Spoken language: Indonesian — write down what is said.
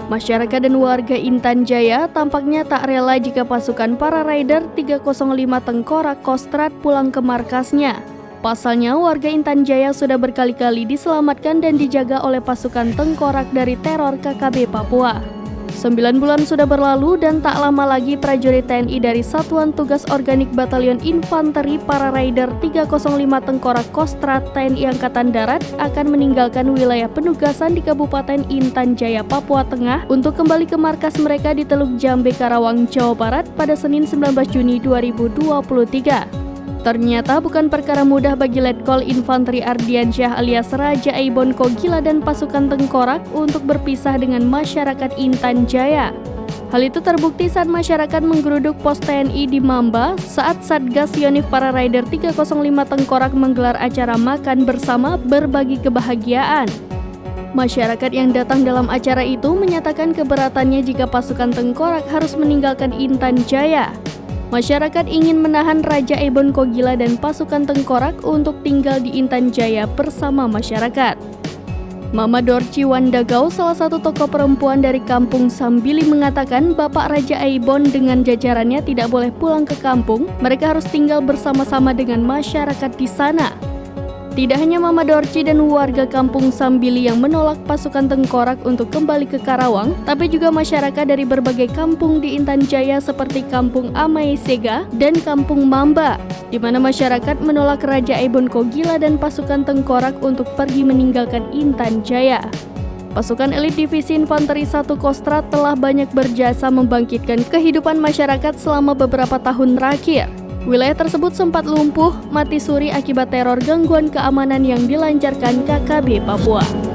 Masyarakat dan warga Intan Jaya tampaknya tak rela jika pasukan para Raider 305 Tengkorak Kostrad pulang ke markasnya. Pasalnya, warga Intan Jaya sudah berkali-kali diselamatkan dan dijaga oleh pasukan Tengkorak dari teror KKB Papua. 9 bulan sudah berlalu dan tak lama lagi prajurit TNI dari Satuan Tugas Organik Batalion Infanteri para Raider 305 Tengkorak Kostrad TNI Angkatan Darat akan meninggalkan wilayah penugasan di Kabupaten Intan Jaya, Papua Tengah untuk kembali ke markas mereka di Teluk Jambe, Karawang, Jawa Barat pada Senin 19 Juni 2023. Ternyata bukan perkara mudah bagi Letkol Infanteri Ardiansyah alias Raja Aibon Kogila dan pasukan Tengkorak untuk berpisah dengan masyarakat Intan Jaya. Hal itu terbukti saat masyarakat menggeruduk pos TNI di Mamba saat Satgas Yonif para Raider 305 Tengkorak menggelar acara makan bersama berbagi kebahagiaan. Masyarakat yang datang dalam acara itu menyatakan keberatannya jika pasukan Tengkorak harus meninggalkan Intan Jaya. Masyarakat ingin menahan Raja Aibon Kogila dan pasukan Tengkorak untuk tinggal di Intan Jaya bersama masyarakat. Mama Dorci Wandagau, salah satu tokoh perempuan dari Kampung Sambili, mengatakan Bapak Raja Aibon dengan jajarannya tidak boleh pulang ke kampung, mereka harus tinggal bersama-sama dengan masyarakat di sana. Tidak hanya Mama Dorci dan warga Kampung Sambili yang menolak pasukan Tengkorak untuk kembali ke Karawang, tapi juga masyarakat dari berbagai kampung di Intan Jaya seperti Kampung Amai Sega dan Kampung Mamba, di mana masyarakat menolak Raja Aibon Kogila dan pasukan Tengkorak untuk pergi meninggalkan Intan Jaya. Pasukan elit Divisi Infanteri 1 Kostrad telah banyak berjasa membangkitkan kehidupan masyarakat selama beberapa tahun terakhir. Wilayah tersebut sempat lumpuh, mati suri akibat teror gangguan keamanan yang dilancarkan KKB Papua.